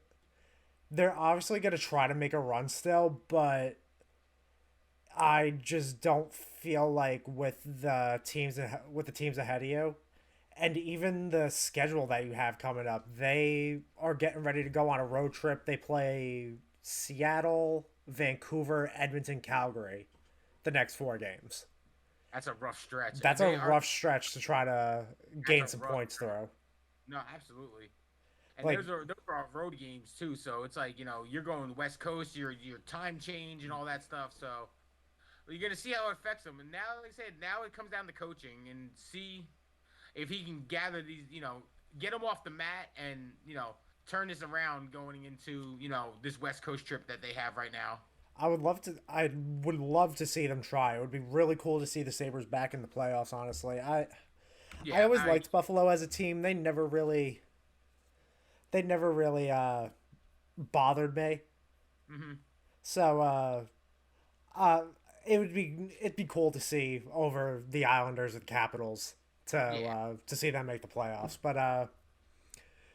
obviously gonna try to make a run still, but I just don't feel like with the teams ahead of you, and even the schedule that you have coming up, they are getting ready to go on a road trip. They play Seattle, Vancouver, Edmonton, Calgary, the next 4 games. that's a rough stretch. That's a rough stretch to try to That's gain a some rough points stretch. through. No, absolutely. And Like, those are road games too, so it's like you're going West Coast, your time change and all that stuff. So you're gonna see how it affects them. And now, like I said, now it comes down to coaching and see if he can gather these, get them off the mat and turn this around going into this West Coast trip that they have right now. I would love to see them try. It would be really cool to see the Sabres back in the playoffs, honestly. I Yeah, always liked Buffalo as a team. They never really bothered me. hmm So uh it'd be cool to see over the Islanders and Capitals yeah, to see them make the playoffs. But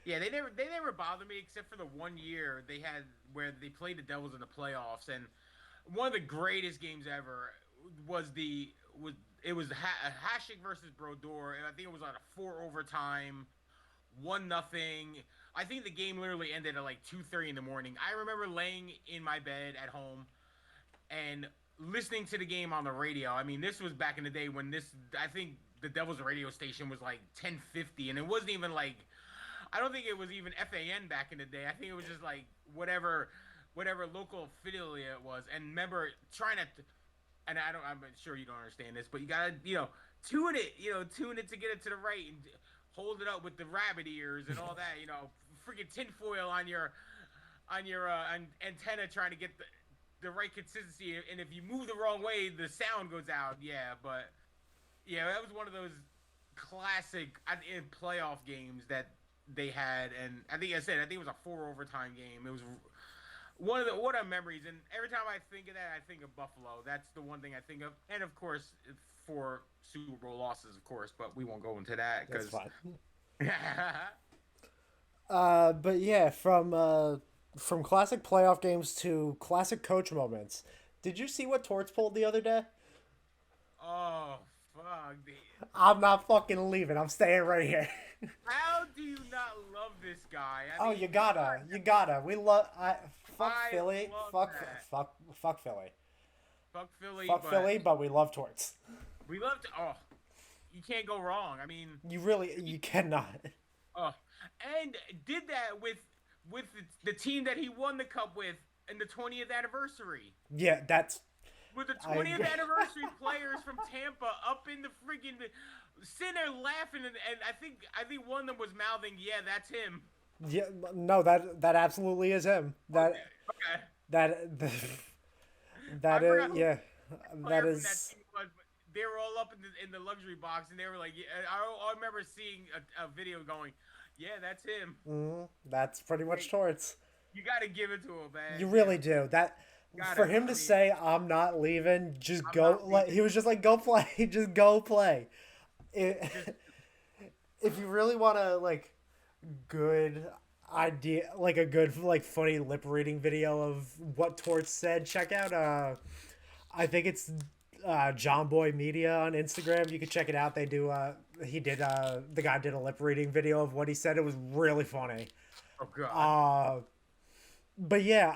yeah. They never bothered me except for the one year they had where they played the Devils in the playoffs, and one of the greatest games ever was the was it was Hasek versus Brodeur, and I think it was on a 4 overtime 1-0. I think the game literally ended at like 2:30 in the morning. I remember laying in my bed at home and listening to the game on the radio. I mean, this was back in the day when I think the Devils radio station was like 1050, and it wasn't even like, I don't think it was even FAN back in the day. I think it was just like whatever local affiliate it was. And remember trying to, and I'm sure you don't understand this, but you gotta, tune it to get it to the right and hold it up with the rabbit ears and all that, freaking tinfoil on your antenna trying to get the right consistency, and if you move the wrong way, the sound goes out. Yeah, but yeah, that was one of those classic playoff games that they had, and I think it was a 4 overtime game. It was one of the memories, and every time I think of that, I think of Buffalo. That's the one thing I think of, and of course, for Super Bowl losses, of course, but we won't go into that that's because. fine. But yeah, from classic playoff games to classic coach moments. Did you see what Torts pulled the other day? Oh fuck! Dude. I'm not fucking leaving. I'm staying right here. How do you not love this guy? Oh, you gotta. We love. Fuck I Philly. love Fuck, that. fuck Philly. Fuck Philly, Fuck but Philly, but we love Torts. we love to. Oh, you can't go wrong. I mean, You cannot. oh, and did that with the team that he won the cup with in the 20th anniversary. Yeah, that's. With the I 20th agree. anniversary players from Tampa up in the freaking sitting there laughing, and I think one of them was mouthing, "Yeah, that's him." Yeah, no, that absolutely is him. Okay. That I that forgot is who yeah. the That player from that is team was, but they were all up in the luxury box, and they were like, yeah, I remember seeing a video going, "Yeah, that's him." that's pretty much Hey, Torts. you got to give it to him, man. You really do. That Got for it. him I to mean, say I'm not leaving, just I'm go. not Like leaving. he was just like go play, just go play. Just If you really want to like good idea, like a good like funny lip reading video of what Torts said, check out I think it's John Boy Media on Instagram. You can check it out. They do the guy did a lip reading video of what he said. It was really funny. oh god. But yeah,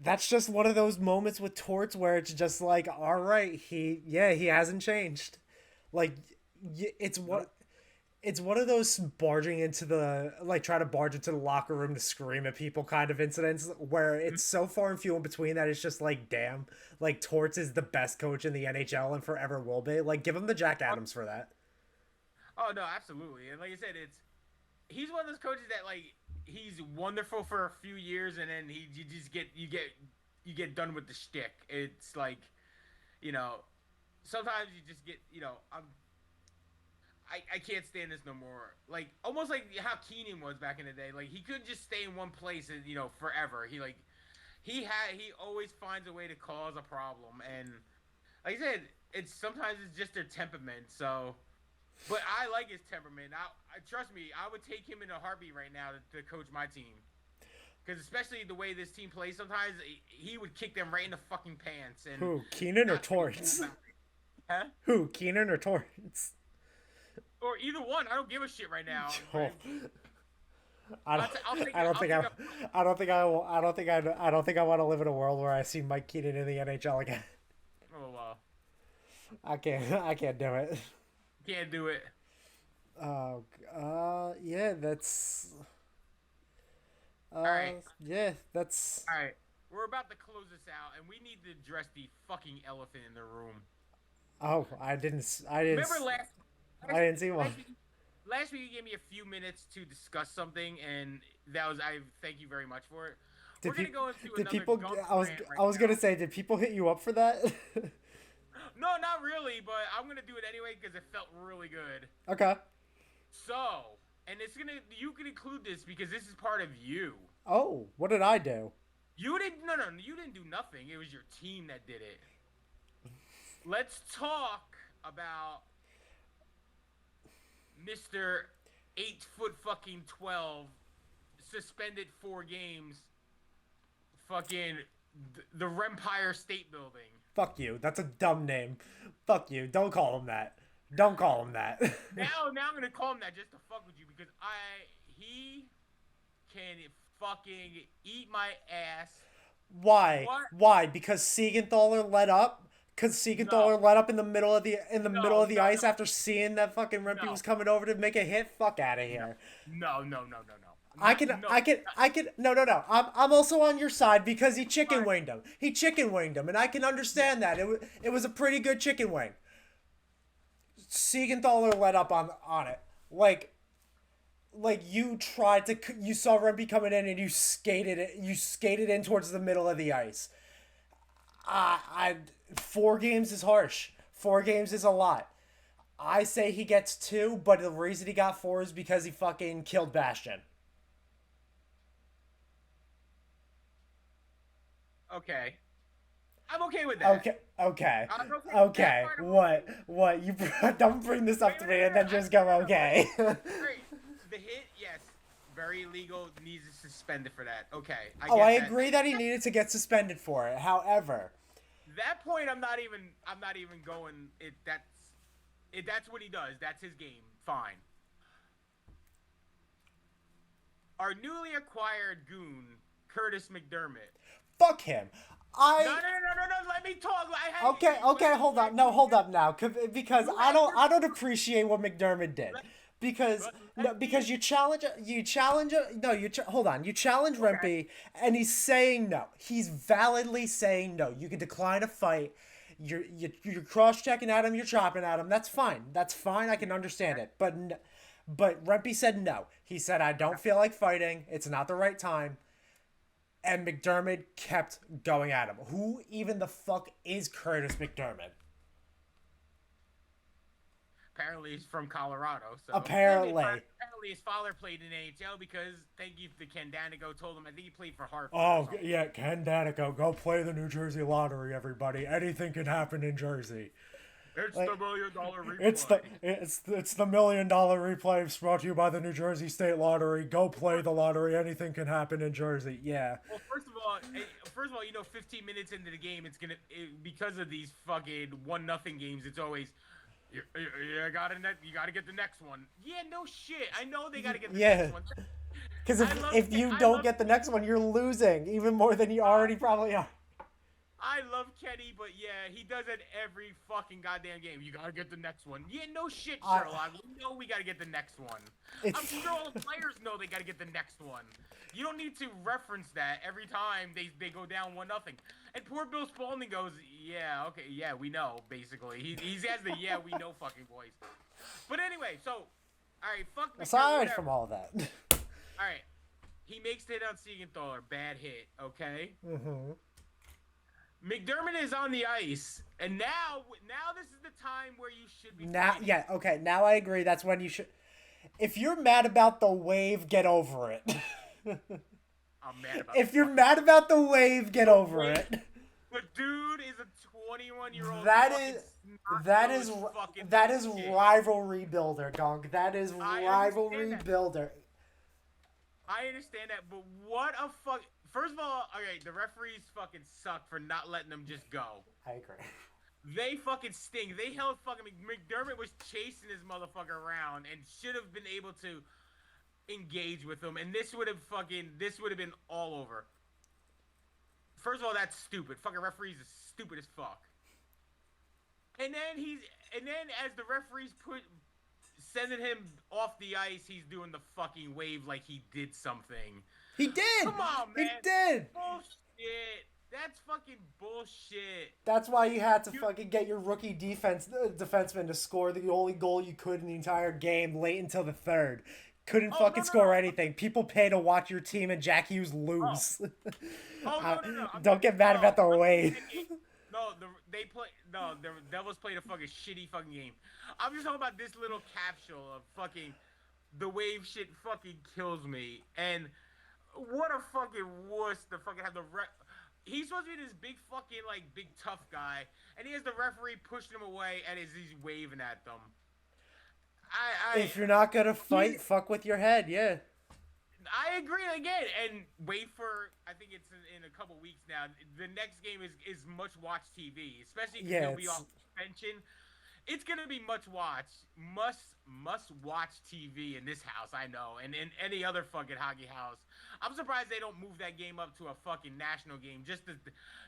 that's just one of those moments with Torts where it's just like, all right, he hasn't changed. Like, it's what it's one of those barging into the like try to barge into the locker room to scream at people kind of incidents where it's so far and few in between that it's just like damn, like Torts is the best coach in the NHL and forever will be. Like give him the Jack Adams for that. Oh no, absolutely. And like I said, he's one of those coaches that like he's wonderful for a few years and then you just get done with the shtick. It's like, you know, sometimes you just get, you know, I can't stand this no more. Like almost like how Keenan was back in the day. Like he couldn't just stay in one place and you know forever. He always finds a way to cause a problem. And like I said, sometimes it's just their temperament. So, but I like his temperament. I trust me, I would take him in a heartbeat right now to coach my team. Because especially the way this team plays, sometimes he would kick them right in the fucking pants. And who, Keenan or Torrance? Huh? Who, Keenan or Torrance? Or either one. I don't give a shit right now. Oh. I don't think I want to live in a world where I see Mike Keenan in the NHL again. Oh wow. I can't do it. Can't do it. Yeah, that's. All right. Yeah, that's. All right. We're about to close this out, and we need to address the fucking elephant in the room. Oh, I didn't. Remember I didn't see one. Last week you gave me a few minutes to discuss something, and I thank you very much for it. We're gonna go into did another people? gunk I was rant right I was now. gonna say, did people hit you up for that? No, not really, but I'm gonna do it anyway because it felt really good. Okay. So, and you can include this because this is part of you. Oh, what did I do? You didn't do nothing. It was your team that did it. Let's talk about Mr. 8 foot fucking 12 suspended 4 games. Fucking the Rempire State Building. Fuck you. That's a dumb name. Fuck you. Don't call him that. Don't call him that. Now I'm gonna call him that just to fuck with you because he can fucking eat my ass. Why? What? Why? Because Siegenthaler let up? Because Siegenthaler let up in the middle of the ice after seeing that fucking Rempe was coming over to make a hit? Fuck out of here. No. No. I'm also on your side because he chicken winged him. He chicken winged him, and I can understand that. It was a pretty good chicken wing. Siegenthaler let up on it. Like you saw Rempe coming in and you skated in towards the middle of the ice. 4 games is harsh. 4 games is a lot. I say he gets 2, but the reason he got 4 is because he fucking killed Bastion. Okay. I'm okay with that. Okay. What? You don't bring this up to me and then just go okay. Great. The hit, yes, very illegal. Needs to suspend it for that. Okay. I agree that he needed to get suspended for it. However, that point, I'm not even going. That's what he does. That's his game. Fine. Our newly acquired goon, Curtis McDermott. Fuck him. No. Let me talk. Okay. Hold on. No, hold up now, because I don't appreciate what McDermott did. Because you challenge Rempe and he's saying no. He's validly saying no. You can decline a fight. You're cross-checking at him. You're chopping at him. That's fine. I can understand it. But Rempe said no. He said, I don't feel like fighting. It's not the right time. And McDermott kept going at him. Who even the fuck is Curtis McDermott? Apparently he's from Colorado. So Apparently his father played in NHL because thank you to Ken Danico told him I think he played for Hartford. Oh yeah, Ken Danico, go play the New Jersey Lottery, everybody. Anything can happen in Jersey. It's the $1 million replay. It's the $1 million replay brought to you by the New Jersey State Lottery. Go play the lottery. Anything can happen in Jersey. Yeah. Well, first of all, 15 minutes into the game, because of these fucking 1-0 games, it's always. You gotta get the next one. Yeah, no shit. I know they gotta get the next one. Because if you don't get the next one, you're losing even more than you already probably are. I love Kenny, but yeah, he does it every fucking goddamn game. You gotta get the next one. Yeah, no shit, I, Sherlock. We know we gotta get the next one. I'm it's sure all the players know they gotta get the next one. You don't need to reference that every time they go down 1-0. And poor Bill Spalding goes, yeah, okay, yeah, we know, basically. He has the yeah, we know fucking voice. But anyway, so, alright, fuck McDermott, aside whatever. from all that. Alright, he makes the hit on Siegenthaler. Bad hit, okay? Mm-hmm. McDermott is on the ice, and now this is the time where you should be Now, fighting. yeah, okay. Now I agree. That's when you should. If you're mad about the wave, get over it. I'm mad about If the you're fucking mad about the wave, get over wave. it. The dude is a 21-year-old That fucking is that is snot-nosed fucking that is shit. rivalry builder, Gong. That is I rivalry understand that. builder. I understand that, but what a fuck. First of all, okay, the referees fucking suck for not letting them just go. I agree. They fucking stink. They held fucking McDermott was chasing his motherfucker around and should have been able to engage with him, and this would have been all over. First of all, that's stupid. Fucking referees is stupid as fuck. And then as the referees sending him off the ice, he's doing the fucking wave like he did something. He did. Come on, man. He did. Bullshit. That's fucking bullshit. That's why you had to fucking get your rookie defenseman to score the only goal you could in the entire game late until the third. Couldn't Oh, fucking no, score no. anything. People pay to watch your team and Jack Hughes lose. Oh, no. Don't get mad about the wave. No, the Devils played a fucking shitty fucking game. I'm just talking about this little capsule of fucking the wave shit fucking kills me. And what a fucking wuss to fucking have he's supposed to be this big fucking like big tough guy, and he has the referee pushing him away and he's waving at them. If you're not gonna fight, fuck with your head, yeah. I agree again, and wait for I think it's in a couple weeks now. The next game is much watch TV, especially because he'll be off suspension. It's gonna be must watch TV in this house, I know, and in any other fucking hockey house. I'm surprised they don't move that game up to a fucking national game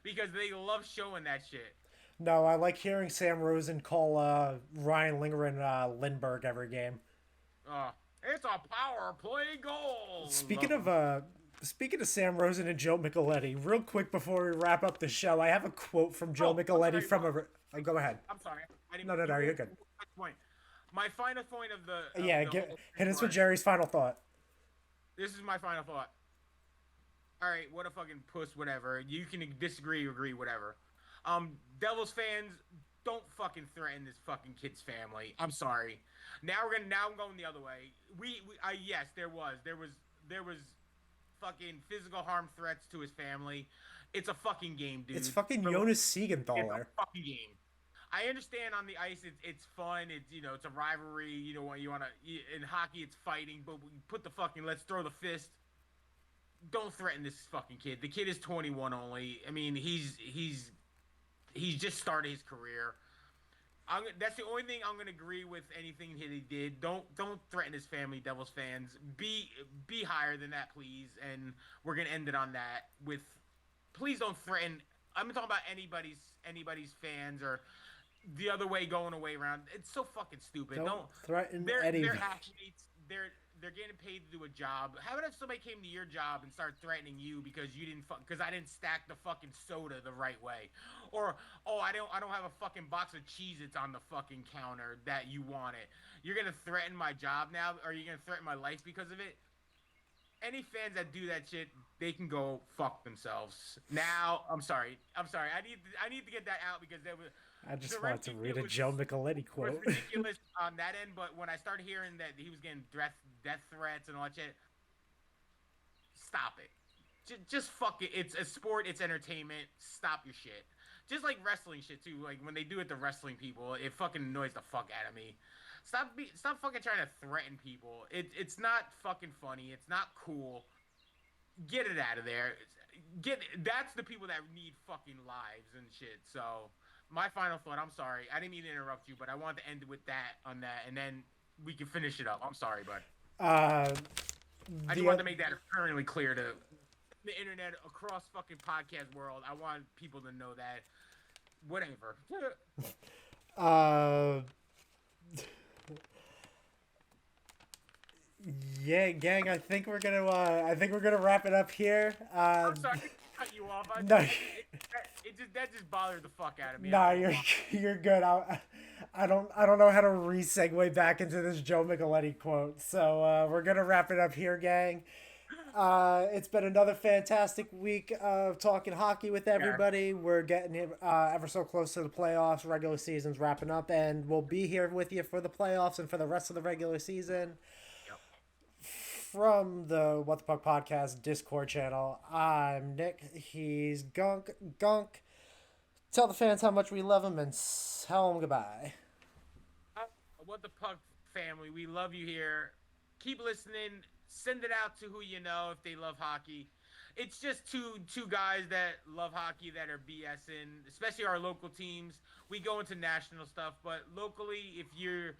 because they love showing that shit. No, I like hearing Sam Rosen call Ryan Lindgren Lindbergh every game. It's a power play goal. Speaking of Sam Rosen and Joe Micheletti, real quick before we wrap up the show, I have a quote from Joe Micheletti from a. Oh, go ahead. I'm sorry. No, you're good. My final point of the hit us with Jerry's final thought. This is my final thought. All right, what a fucking puss, whatever. You can disagree or agree, whatever. Devils fans, don't fucking threaten this fucking kid's family. I'm sorry. Now I'm going the other way. Yes, there was fucking physical harm threats to his family. It's a fucking game, dude. It's fucking Jonas Siegenthaler. It's a fucking game. I understand on the ice it's fun. It's a rivalry. You want to in hockey it's fighting, but we put the fucking let's throw the fist. Don't threaten this fucking kid. The kid is 21 only. I mean, he's just started his career. That's the only thing I'm gonna agree with anything that he did. Don't threaten his family, Devils fans. Be higher than that, please. And we're gonna end it on that with, please don't threaten. I'm talking about anybody's fans or the other way going away around. It's so fucking stupid. Don't threaten anyone. They're athletes. They're getting paid to do a job. How about if somebody came to your job and started threatening you because you didn't because I didn't stack the fucking soda the right way, or I don't have a fucking box of Cheez-Its on the fucking counter that you wanted. You're gonna threaten my job now, or are you gonna threaten my life because of it? Any fans that do that shit, they can go fuck themselves. Now, I'm sorry. I need to get that out because there was. I just wanted to read a Joe Micheletti quote. It was ridiculous on that end, but when I started hearing that he was getting death threats and all that shit, stop it. Just fuck it. It's a sport. It's entertainment. Stop your shit. Just like wrestling shit too. Like when they do it to wrestling people, it fucking annoys the fuck out of me. Stop fucking trying to threaten people. It's not fucking funny. It's not cool. Get it out of there. That's the people that need fucking lives and shit. So. My final thought, I'm sorry. I didn't mean to interrupt you, but I wanted to end with that on that, and then we can finish it up. I'm sorry, bud. I just wanted to make that apparently clear to the internet across fucking podcast world. I want people to know that. Whatever. Uh, yeah, gang. I think we're gonna wrap it up here. I'm sorry to cut you off. No, That just bothered the fuck out of me. nah, you're good. I don't know how to re-segue back into this Joe Micheletti quote. So we're gonna wrap it up here, gang. It's been another fantastic week of talking hockey with everybody. We're getting ever so close to the playoffs. Regular season's wrapping up, and we'll be here with you for the playoffs and for the rest of the regular season. Yep. From the What the Puck Podcast Discord channel, I'm Nick. He's Gunk. Gunk. Tell the fans how much we love them and tell them goodbye. What the Puck family, we love you here. Keep listening. Send it out to who you know if they love hockey. It's just two guys that love hockey that are BSing, especially our local teams. We go into national stuff, but locally, if you're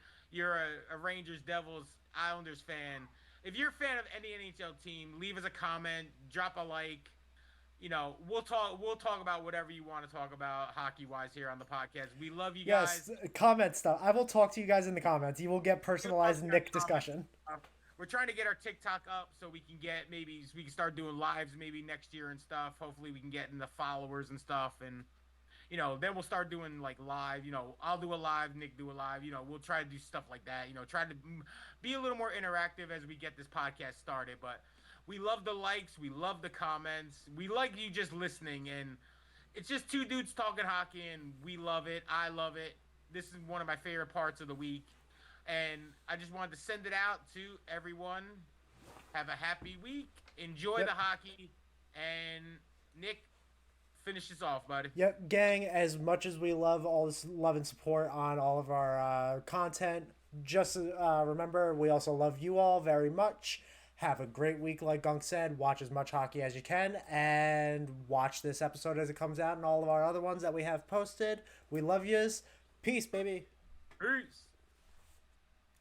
a Rangers, Devils, Islanders fan, if you're a fan of any NHL team, leave us a comment, drop a like. You know, we'll talk about whatever you want to talk about hockey wise here on the podcast. We love you guys. Yes, comment stuff. I will talk to you guys in the comments. You will get personalized Nick discussion. We're trying to get our TikTok up so we can get we can start doing lives maybe next year and stuff. Hopefully we can get in the followers and stuff, and you know, then we'll start doing like live. You know, I'll do a live, Nick do a live. You know, we'll try to do stuff like that. You know, try to be a little more interactive as we get this podcast started. But we love the likes, we love the comments, we like you just listening, and it's just two dudes talking hockey, and we love it. I love it. This is one of my favorite parts of the week. And I just wanted to send it out to everyone. Have a happy week. Enjoy the hockey. And Nick, finish this off, buddy. Yep, gang, as much as we love all this love and support on all of our content, just remember, we also love you all very much. Have a great week, like Gunk said. Watch as much hockey as you can. And watch this episode as it comes out and all of our other ones that we have posted. We love yous. Peace, baby. Peace.